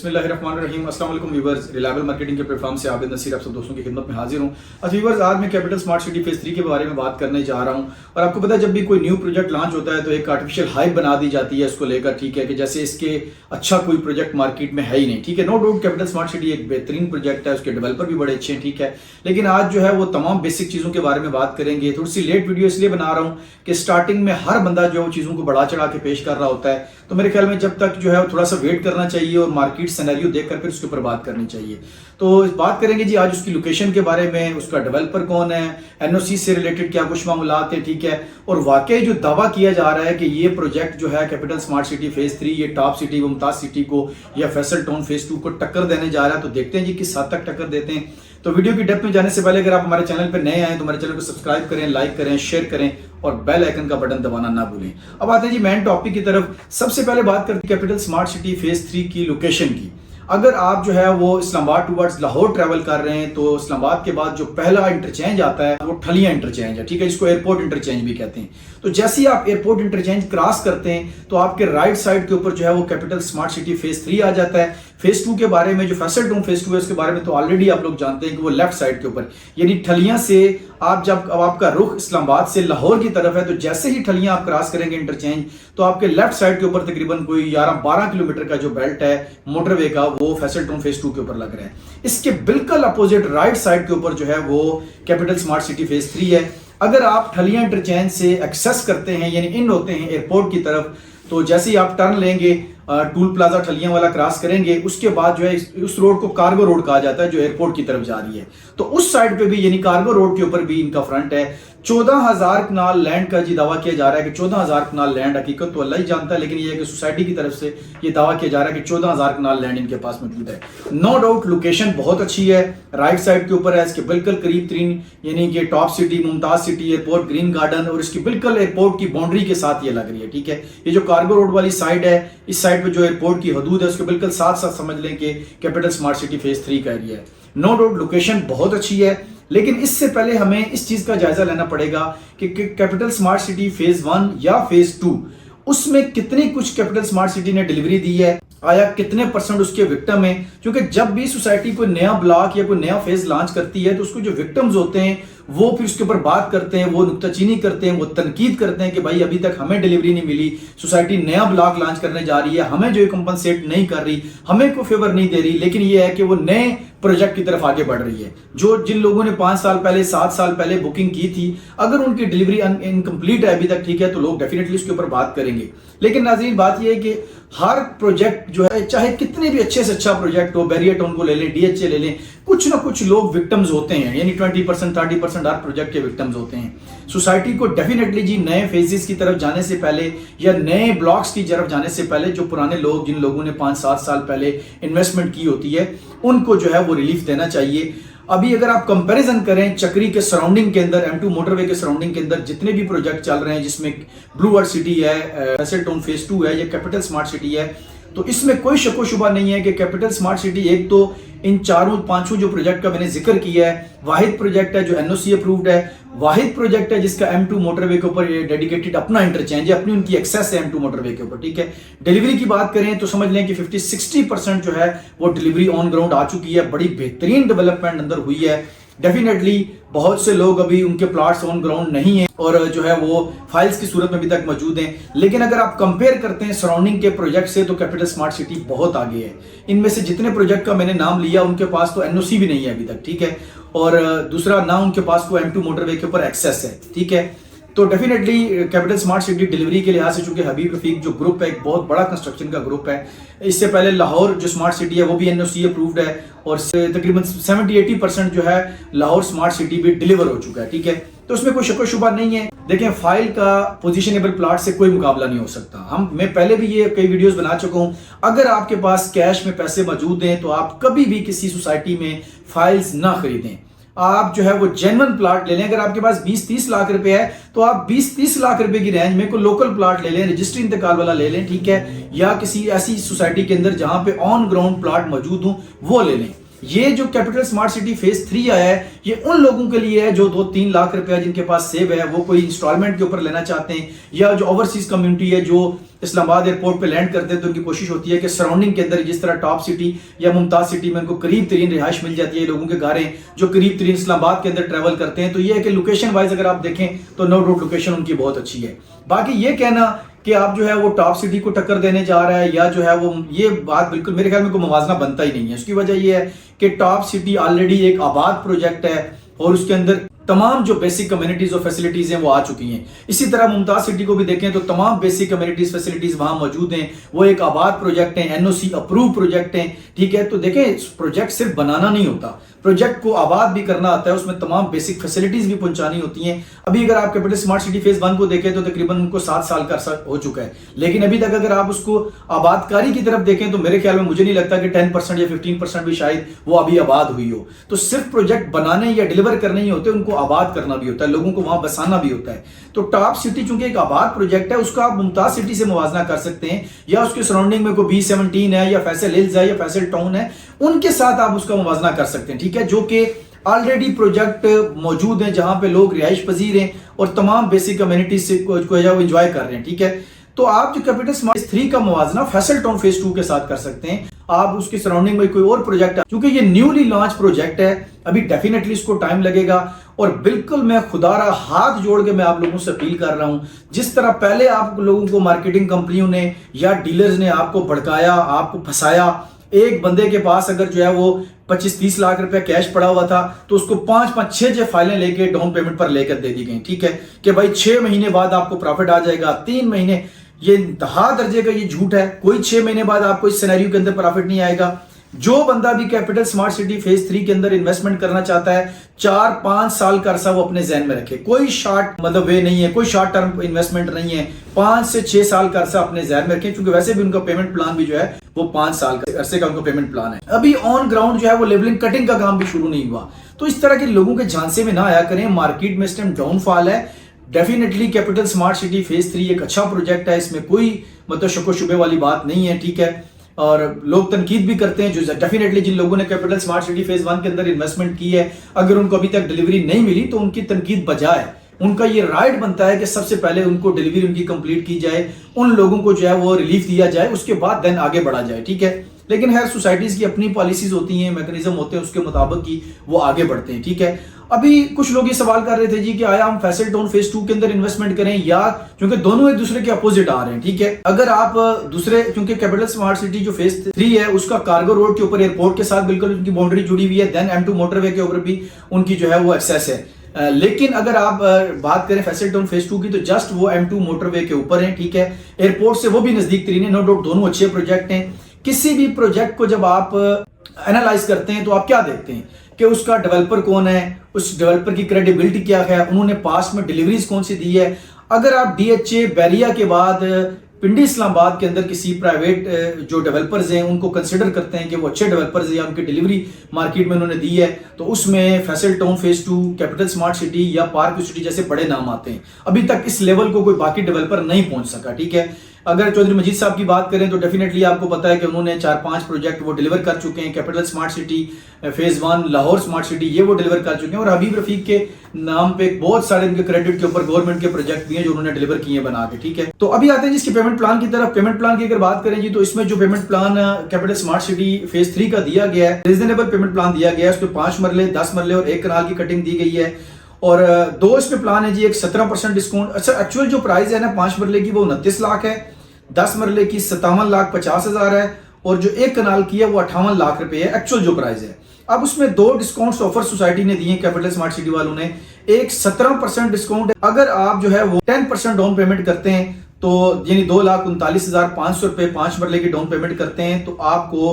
बिस्मिल्लाहिर्रहमानिर्रहीम। अस्सलाम वालेकुम व्यूअर्स, रिलायबल मार्केटिंग के प्लेटफॉर्म से आबिद नसीर आप सब दोस्तों की खिदमत में हाजिर हूं। अच्छा व्यूअर्स, आज मैं कैपिटल स्मार्ट सिटी फेज 3 के बारे में बात करने जा रहा हूं। और आपको पता है, जब भी कोई न्यू प्रोजेक्ट लॉन्च होता है तो एक आर्टिफिशियल हाइप बना दी जाती है इसको लेकर, ठीक है, कि जैसे इसके अच्छा कोई प्रोजेक्ट मार्केट में है ही नहीं, ठीक है। No doubt capital smart city एक बेहतरीन प्रोजेक्ट है, उसके डेवलपर भी बड़े अच्छे हैं, ठीक है। लेकिन आज जो है वो तमाम बेसिक चीज़ों के बारे में बात करेंगे। थोड़ी सी लेट वीडियो इसलिए बना रहा हूँ कि स्टार्टिंग में हर बंदा जो चीज़ों को बढ़ा चढ़ा के पेश कर रहा होता है, तो मेरे ख्याल में जब तक जो है थोड़ा सा वेट करना चाहिए और मार्केट सिनेरियो देखकर फिर उसके ऊपर बात करनी चाहिए। तो बात करेंगे जी आज उसकी लोकेशन के बारे में, उसका डेवलपर कौन है, एनओसी से रिलेटेड क्या कुछ मामलात है, ठीक है। और वाकई जो दावा किया जा रहा है कि ये प्रोजेक्ट जो है कैपिटल स्मार्ट सिटी फेज 3 ये टॉप सिटी मुमताज सिटी को या फैसल टाउन फेज 2 को टक्कर देने जा रहा है। तो देखते हैं जी किस हद तक टक्कर देते हैं। तो वीडियो की डेप्थ में जाने से पहले अगर आप हमारे चैनल पर नए आए तो हमारे चैनल को सब्सक्राइब करें, लाइक करें, शेयर करें और बेल आइकन का बटन दबाना ना भूलें। अब आते हैं जी मेन टॉपिक की तरफ। सबसे पहले बात करते हैं कैपिटल स्मार्ट सिटी फेज 3 की लोकेशन की। अगर आप जो है वो इस्लामाबाद टुवर्ड्स लाहौर ट्रैवल कर रहे हैं तो इस्लामाबाद के बाद जो पहला इंटरचेंज आता है वो ठलिया इंटरचेंज है, ठीक है, जिसको एयरपोर्ट इंटरचेंज भी कहते हैं। तो जैसे ही आप एयरपोर्ट इंटरचेंज क्रॉस करते हैं तो आपके राइट साइड के ऊपर जो है वो कैपिटल स्मार्ट सिटी फेज 3 आ जाता है। फेज 2 के बारे में, जो फैसल टाउन फेज 2 है उसके बारे में तो ऑलरेडी आप लोग जानते हैं कि वो लेफ्ट साइड के ऊपर, यानी ठलियां से आप जब अब आपका रुख इस्लामाबाद से लाहौर की तरफ है तो जैसे ही ठलियां आप क्रॉस करेंगे इंटरचेंज तो आपके लेफ्ट साइड के ऊपर तकरीबन कोई 11-12 किलोमीटर का जो बेल्ट है मोटरवे का वो फैसल टाउन फेज 2 के ऊपर लग रहा है। इसके बिल्कुल अपोजिट राइट साइड के ऊपर जो है वो कैपिटल स्मार्ट सिटी फेज 3 है। अगर आप ठलिया इंटरचेंज से एक्सेस करते हैं यानी इन होते हैं एयरपोर्ट की तरफ, तो जैसे ही आप टर्न लेंगे टूल प्लाजा ठलियां वाला क्रॉस करेंगे उसके बाद जो है उस रोड को कार्गो रोड कहा जाता है जो एयरपोर्ट की तरफ जा रही है। तो उस साइड पे भी यानी कार्गो रोड के ऊपर भी इनका फ्रंट है। 14,000 कनाल लैंड का जी दावा किया जा रहा है कि 14,000 कनाल लैंड, हकीकत तो अल्लाह ही जानता है, लेकिन ये है कि सोसाइटी की तरफ से ये दावा किया जा रहा है कि 14,000 कनाल लैंड इनके पास मौजूद है। नो डाउट लोकेशन बहुत अच्छी है, राइट साइड के ऊपर है, इसके बिल्कुल करीब तरीन यानी कि top city Mumtaz city airport green garden और इसकी बिल्कुल एयरपोर्ट की बाउंड्री के साथ ये लग रही है, ठीक है। ये जो कार्गो रोड वाली साइड है, इस साइड पे जो एयरपोर्ट की हदूद है उसके बिल्कुल साथ साथ समझ लें कि कैपिटल स्मार्ट सिटी फेज 3 का एरिया है। नो डाउट लोकेशन बहुत अच्छी है, लेकिन इससे पहले हमें इस चीज का जायजा लेना पड़ेगा कि कैपिटल स्मार्ट सिटी फेज 1 या फेज 2 उसमें कितनी कुछ कैपिटल स्मार्ट सिटी ने डिलीवरी दी है, आया कितने परसेंट उसके विक्टिम है। क्योंकि जब भी सोसाइटी कोई नया ब्लॉक या कोई नया फेज लॉन्च करती है तो उसको जो विक्टिम्स होते हैं वो फिर उसके ऊपर बात करते हैं, वो नुक्ताचीनी करते हैं, वो तनकीद करते हैं कि भाई अभी तक हमें डिलीवरी नहीं मिली, सोसाइटी नया ब्लॉक लॉन्च करने जा रही है, हमें जो कंपनसेट नहीं कर रही, हमें कोई फेवर नहीं दे रही। लेकिन ये है कि वो नए प्रोजेक्ट की तरफ आगे बढ़ रही है। जो जिन लोगों ने 5 साल पहले 7 साल पहले बुकिंग की थी, अगर उनकी डिलीवरी इनकम्प्लीट है अभी तक, ठीक है, तो लोग डेफिनेटली उसके ऊपर बात करेंगे। लेकिन नाज़रीन बात यह है कि हर प्रोजेक्ट जो है, चाहे कितने भी अच्छे से अच्छा प्रोजेक्ट हो, बैरियर टाउन को ले लें, डीएचए ले लें, कुछ ना कुछ लोग विक्टिम्स होते हैं, यानी 20% 30% हर प्रोजेक्ट के विक्टिम्स होते हैं। सोसाइटी को डेफिनेटली जी नए फेजेस की तरफ जाने से पहले या नए ब्लॉक्स की तरफ जाने से पहले जो पुराने लोग, जिन लोगों ने 5-7 साल पहले इन्वेस्टमेंट की होती है, उनको जो है वो रिलीफ देना चाहिए। अभी अगर आप कंपैरिजन करें चक्री के सराउंडिंग के अंदर, M2 मोटरवे के सराउंडिंग के अंदर जितने भी प्रोजेक्ट चल रहे हैं, जिसमें ब्लू वर्ल्ड सिटी है, फैसल टाउन फेज 2 है, या कैपिटल स्मार्ट सिटी है, तो इसमें कोई शको शुबा नहीं है कि कैपिटल स्मार्ट सिटी एक तो इन 4-5 जो प्रोजेक्ट का मैंने जिक्र किया है, वाहिद प्रोजेक्ट है जो एनओसी अप्रूव्ड है, वाहिद प्रोजेक्ट है जिसका M2 मोटरवे के ऊपर डेडिकेटेड अपना इंटरचेंज है, अपनी उनकी एक्सेस है M2 मोटरवे के ऊपर, ठीक है। डिलीवरी की बात करें तो समझ लें कि 50-60% जो है वो डिलीवरी ऑन ग्राउंड आ चुकी है। बड़ी बेहतरीन डेवलपमेंट अंदर हुई है। डेफिनेटली बहुत से लोग अभी उनके प्लॉट्स ऑन ग्राउंड नहीं है और जो है वो फाइल्स की सूरत में अभी तक मौजूद हैं। लेकिन अगर आप कंपेयर करते हैं सराउंडिंग के प्रोजेक्ट से तो कैपिटल स्मार्ट सिटी बहुत आगे है। इनमें से जितने प्रोजेक्ट का मैंने नाम लिया उनके पास तो एनओसी भी नहीं है अभी तक, ठीक है, और दूसरा ना उनके पास को M2 मोटरवे के ऊपर एक्सेस है, ठीक है। तो definitely capital smart city delivery के लिहाज से, चूंकि हबीब रफीक जो ग्रुप है एक बहुत बड़ा कंस्ट्रक्शन का ग्रुप है, इससे पहले लाहौर जो स्मार्ट सिटी है वो भी एनओसी अप्रूव्ड है और तकरीबन 70-80% जो है लाहौर स्मार्ट सिटी भी डिलीवर हो चुका है, ठीक है। तो उसमें कोई शको शुबा नहीं है। देखें, फाइल का पोजीशनेबल प्लॉट से कोई मुकाबला नहीं हो सकता। मैं पहले भी ये कई वीडियोस बना चुका हूं। अगर आपके पास कैश में पैसे मौजूद हैं तो आप कभी भी किसी सोसाइटी में फाइल्स ना खरीदें। आप जो है वो जेन्युइन प्लॉट ले लें। अगर आपके पास 20-30 लाख रुपए है तो आप 20-30 लाख रुपए की रेंज में कोई लोकल प्लॉट ले लें, रजिस्ट्री इंतकाल वाला ले लें, ठीक है, या किसी ऐसी सोसाइटी के अंदर जहां पे ऑन ग्राउंड प्लॉट मौजूद हो वो ले लें। ये जो कैपिटल स्मार्ट सिटी फेज 3 आया है, ये उन लोगों के लिए है जो 2-3 लाख रुपया जिनके पास सेव है, वो कोई इंस्टॉलमेंट के ऊपर लेना चाहते हैं, या जो ओवरसीज कम्युनिटी है जो इस्लामाबाद एयरपोर्ट पे लैंड करते हैं, तो उनकी कोशिश होती है कि सराउंडिंग के अंदर जिस तरह टॉप सिटी या मुमताज सिटी में उनको करीब तरीन रिहाइश मिल जाती है, लोगों के घर हैं जो करीब तरीन इस्लामाबाद के अंदर ट्रैवल करते हैं। तो ये है कि लोकेशन वाइज अगर आप देखें तो नो डाउट लोकेशन उनकी बहुत अच्छी है। बाकी ये कहना कि आप जो है वो टॉप सिटी को टक्कर देने जा रहा है, या जो है वो, ये बात बिल्कुल मेरे ख्याल में कोई मुवाजना बनता ही नहीं है। उसकी वजह ये है कि टॉप सिटी ऑलरेडी एक आबाद प्रोजेक्ट है और उसके अंदर तमाम जो बेसिक कम्युनिटीज और फैसिलिटीज हैं वो आ चुकी हैं। इसी तरह मुमताज सिटी को भी देखें तो तमाम बेसिक कम्युनिटीज फैसिलिटीज वहां मौजूद हैं, वो एक आबाद प्रोजेक्ट है, एनओसी अप्रूव प्रोजेक्ट है, ठीक है। तो देखें, प्रोजेक्ट सिर्फ बनाना नहीं होता, प्रोजेक्ट को आबाद भी करना आता है, उसमें तमाम बेसिक फैसिलिटीज भी पहुंचानी होती हैं। अभी अगर आप कैपिटल स्मार्ट सिटी फेज 1 को देखें तो तकरीबन उनको 7 साल का अरसा हो चुका है, लेकिन अभी तक अगर आप उसको आबादकारी की तरफ देखें तो मेरे ख्याल में मुझे नहीं लगता कि 10% या 15% भी शायद वो अभी आबाद हुई हो। तो सिर्फ प्रोजेक्ट बनाने या डिलीवर करने ही होते, उनको आबाद करना भी होता है, लोगों को वहां बसाना भी होता है। तो टॉप सिटी चूंकि एक आबाद प्रोजेक्ट है, उसका आप मुमताज सिटी से मुवाजना कर सकते हैं, या उसके सराउंडिंग में कोई B17 है या फैसल हिल्स है या फैसल टाउन है, उनके साथ आप उसका मुवाजना कर सकते हैं, ठीक है, जो कि ऑलरेडी प्रोजेक्ट मौजूद हैं जहां पे लोग रिहाइश पजीर हैं और तमाम बेसिक कम्युनिटीज से को एंजॉय कर रहे हैं, ठीक है। तो आप जो कैपिटल स्मार्ट 3 का मुवाजना फैसल टाउन फेज 2 के साथ कर सकते हैं। आप उसके सराउंडिंग में कोई और प्रोजेक्ट है, क्योंकि ये न्यूली लॉन्च प्रोजेक्ट है, अभी डेफिनेटली इसको टाइम लगेगा। और बिल्कुल मैं खुदारा हाथ जोड़ के मैं आप लोगों से अपील कर रहा हूं, जिस तरह पहले आप लोगों को मार्केटिंग कंपनियों ने या डीलर्स ने आपको भड़काया, आपको फंसाया, एक बंदे के पास अगर जो है वो 25-30 लाख रुपया कैश पड़ा हुआ था तो उसको 5-5, 6 फाइलें लेके डाउन पेमेंट पर लेकर दे दी गई, ठीक है, कि भाई 6 महीने बाद आपको प्रॉफिट आ जाएगा, 3 महीने। ये इंतहा दर्जे का ये झूठ है, कोई 6 महीने बाद आपको इस सिनेरियो के अंदर प्रॉफिट नहीं आएगा। जो बंदा भी कैपिटल स्मार्ट सिटी फेज 3 के अंदर इन्वेस्टमेंट करना चाहता है, 4-5 साल का अरसा वो अपने जहन में रखे, कोई शॉर्ट मतलब वे नहीं है, कोई शॉर्ट टर्म इन्वेस्टमेंट नहीं है, 5 से 6 साल का अरसा अपने जहन में रखें, क्योंकि वैसे भी उनका पेमेंट प्लान भी जो है वो 5 साल का अरसे का उनका पेमेंट प्लान है। अभी ऑन ग्राउंड जो है वो लेवलिंग कटिंग का काम भी शुरू नहीं हुआ। तो इस तरह के लोगों के झांसे में ना आया करें। मार्केट में इस टाइम डाउनफॉल है। Definitely capital smart city phase 3 एक अच्छा प्रोजेक्ट है, इसमें कोई मतलब शको शुबे वाली बात नहीं है, ठीक है। और लोग तनकीद भी करते हैं, जो डेफिनेटली जिन लोगों ने कैपिटल स्मार्ट सिटी फेज 1 के अंदर इन्वेस्टमेंट की है, अगर उनको अभी तक डिलीवरी नहीं मिली तो उनकी तनकीद बजा है। उनका ये राइट बनता है कि सबसे पहले उनको डिलीवरी उनकी कंप्लीट की जाए, उन लोगों को जो है वो रिलीफ दिया जाए, उसके बाद देन आगे बढ़ा जाए, ठीक है। लेकिन हर सोसाइटीज की अपनी पॉलिसीज होती हैं, मैकेनिज्म होते हैं, उसके मुताबिक ही वो आगे बढ़ते हैं, ठीक है। अभी कुछ लोग ये सवाल कर रहे थे जी कि आया हम फैसल टाउन फेज 2 के अंदर इन्वेस्टमेंट करें, या क्योंकि दोनों एक दूसरे के अपोजिट आ रहे हैं, ठीक है। अगर आप दूसरे, क्योंकि कैपिटल स्मार्ट सिटी जो फेज 3 है उसका कार्गो रोड के ऊपर एयरपोर्ट के साथ बिल्कुल उनकी बाउंड्री जुड़ी हुई है, देन M2 मोटरवे के ऊपर भी उनकी जो है वो एक्सेस है। लेकिन अगर आप बात करें फैसल टाउन फेज 2 की तो जस्ट वो M2 मोटरवे के ऊपर है, ठीक है, एयरपोर्ट से वो भी नजदीक तरीन है। नो डाउट दोनों अच्छे प्रोजेक्ट हैं। किसी भी प्रोजेक्ट को जब आप एनालाइज करते हैं तो आप क्या देखते हैं कि उसका डेवलपर कौन है, उस डेवलपर की क्रेडिबिलिटी क्या है, उन्होंने पास्ट में डिलीवरीज कौन सी दी है। अगर आप DHA बैरिया के बाद पिंडी इस्लामाबाद के अंदर किसी प्राइवेट जो डेवलपर्स हैं उनको कंसिडर करते हैं कि वो अच्छे डेवलपर्स हैं या उनकी डिलीवरी मार्केट में उन्होंने दी है, तो उसमें Faisal town phase 2, capital smart city या पार्क सिटी जैसे बड़े नाम आते हैं। अभी तक इस लेवल को कोई बाकी डेवलपर नहीं पहुंच सका, ठीक है। अगर चौधरी मजीद साहब की बात करें तो डेफिनेटली आपको पता है कि उन्होंने 4-5 प्रोजेक्ट वो डिलीवर कर चुके हैं। Capital smart city phase 1, Lahore smart city, ये वो डिलीवर कर चुके हैं। और हबीब रफीक के नाम पे बहुत सारे इनके क्रेडिट के ऊपर गवर्नमेंट के प्रोजेक्ट भी हैं जो उन्होंने डिलीवर किए बना के, ठीक है। तो अभी आते हैं जिसके पेमेंट प्लान की तरफ। पेमेंट प्लान की अगर बात करें जी तो इसमें जो payment plan capital smart city phase 3 का दिया गया है, रीजनेबल पेमेंट प्लान दिया गया है। उसमें 5 मरले, 10 मरले और 1 कनाल की कटिंग दी गई है। और 2 इसमें प्लान है जी, एक 17% डिस्काउंट। अच्छा, एक्चुअल जो प्राइस है ना 5 मरले की वो 29 लाख है, 10 मरले की 57,50,000 है, और जो 1 कनाल की है वो 58 लाख रुपए है एक्चुअल जो प्राइस है। अब उसमें 2 डिस्काउंट्स ऑफर सोसाइटी ने दिए कैपिटल स्मार्ट सिटी वालों ने। एक 17% डिस्काउंट है, अगर आप जो है वो 10% डाउन पेमेंट करते हैं तो यानी 2,39,500 रुपए 5 मरले की डाउन पेमेंट करते हैं तो आपको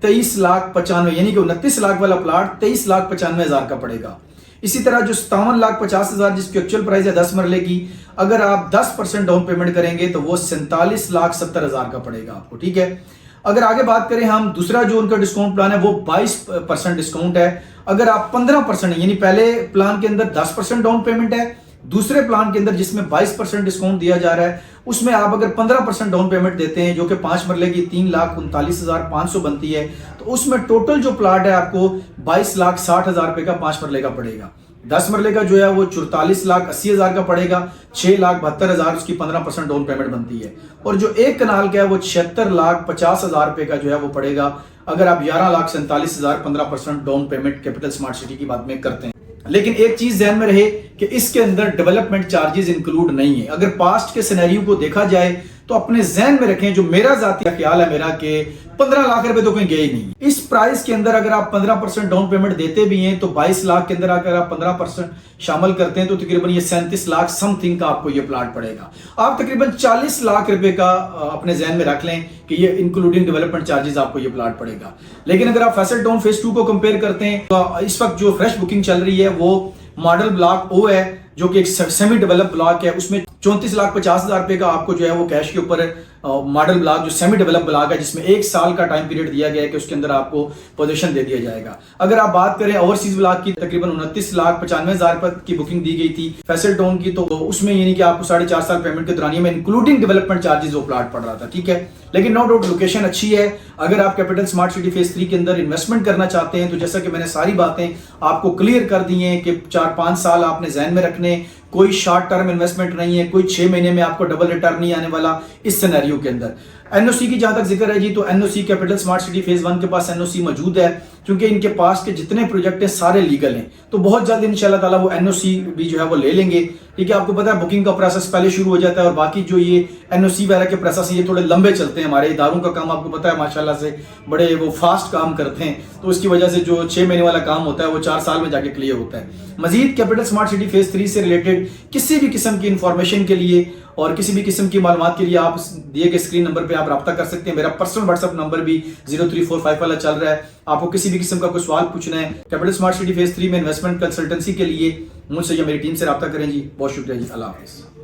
23,95,000 यानी कि 29 लाख वाला प्लाट 23,95,000 का पड़ेगा। इसी तरह जो 57,50,000 जिसकी एक्चुअल प्राइस है 10 मरले की, अगर आप 10% डाउन पेमेंट करेंगे तो वो 47,70,000 का पड़ेगा आपको, ठीक है। अगर आगे बात करें हम, दूसरा जो उनका डिस्काउंट प्लान है वो 22% डिस्काउंट है। अगर आप 15% यानी पहले प्लान के अंदर 10% डाउन पेमेंट है, दूसरे प्लान के अंदर जिसमें 22% डिस्काउंट दिया जा रहा है उसमें आप अगर 15% डाउन पेमेंट देते हैं, जो कि 5 मरले की 3,39,500 बनती है, तो उसमें टोटल जो प्लाट है आपको 22,60,000 रुपए का 5 मरले का पड़ेगा। 10 मरले का जो है वो 44,80,000 का पड़ेगा, 6,72,000 उसकी 15% डाउन पेमेंट बनती है। और जो 1 कनाल का है वो 76,50,000 रुपए का जो है वो पड़ेगा, अगर आप 11,47,000 15% down payment capital smart city की बात में करते हैं। लेकिन एक चीज ध्यान में रहे कि इसके अंदर डेवलपमेंट चार्जेस इंक्लूड नहीं है। अगर पास्ट के सिनेरियो को देखा जाए तो अपने जहन में रखें, जो मेरा जाती ख्याल है मेरा, कि 15 लाख रुपए तो कहीं गए ही नहीं। इस प्राइस के अंदर अगर आप 15% डाउन पेमेंट देते भी हैं तो 22 लाख के अंदर अगर आप 15% शामिल करते हैं तो तकरीबन ये 37 लाख समथिंग का आपको ये प्लाट पड़ेगा। आप तकरीबन 40 लाख रुपए का अपने जहन में रख लें कि ये इंक्लूडिंग डेवलपमेंट चार्जेस आपको ये प्लाट पड़ेगा। लेकिन अगर आप फैसल टाउन फेज 2 को कंपेयर करते हैं तो इस वक्त जो फ्रेश बुकिंग चल रही है वो मॉडल ब्लॉक ओ है, जो कि एक सेमी डेवलप ब्लॉक है। उसमें 34,50,000 रुपए का आपको जो है वो कैश के ऊपर मॉडल ब्लॉक जो सेमी डेवलप ब्लॉक है, जिसमें 1 साल का टाइम पीरियड दिया गया है कि उसके अंदर आपको पोजीशन दे दिया जाएगा। अगर आप बात करें ओवरसीज ब्लॉक की, तकरीबन 29,95,000 रुपए की बुकिंग दी गई थी फैसल टाउन की, तो उसमें यानी कि आपको 4.5 साल पेमेंट के दौरान में इंक्लूडिंग डेवलपमेंट चार्जेस वो प्लाट पड़ रहा था। ठीक है, लेकिन नो डाउट लोकेशन अच्छी है। अगर आप कैपिटल स्मार्ट सिटी फेज 3 के अंदर इन्वेस्टमेंट करना चाहते हैं तो जैसा कि मैंने सारी बातें आपको क्लियर कर दी हैं कि 4-5 साल आपने जहन में रखने, कोई शॉर्ट टर्म इन्वेस्टमेंट नहीं है, कोई 6 महीने में आपको डबल रिटर्न नहीं आने वाला इस सिनेरियो के अंदर। एनओसी की जहां तक जिक्र है जी, तो NOC capital smart city phase 1 के पास एनओसी मौजूद है, क्योंकि इनके पास के जितने प्रोजेक्ट हैं सारे लीगल हैं, तो बहुत जल्द इंशाल्लाह ताला वो एनओसी भी जो है वो ले लेंगे। ठीक है, आपको पता है बुकिंग का प्रोसेस पहले शुरू हो जाता है और बाकी जो ये एनओसी वगैरह के प्रोसेस ये थोड़े लंबे चलते हैं। हमारे इदारों का काम आपको पता है माशाल्लाह से बड़े वो फास्ट काम करते हैं, तो उसकी वजह से जो 6 महीने वाला काम होता है वो 4 साल में जाके क्लियर होता है। मजीद कैपिटल स्मार्ट सिटी फेज 3 से रिलेटेड किसी भी किस्म की इंफॉर्मेशन के लिए और किसी भी किस्म की मालूमात के लिए आप दिए गए स्क्रीन नंबर पे आप रब्ता कर सकते हैं। मेरा पर्सनल व्हाट्सएप नंबर भी 0345 वाला चल रहा है। आपको किसी भी किस्म का कोई सवाल पूछना है कैपिटल स्मार्ट सिटी फेज 3 में इन्वेस्टमेंट कंसल्टेंसी के लिए मुझसे या मेरी टीम से रब्ता करें जी। बहुत शुक्रिया जी, अल्लाह हाफिज़।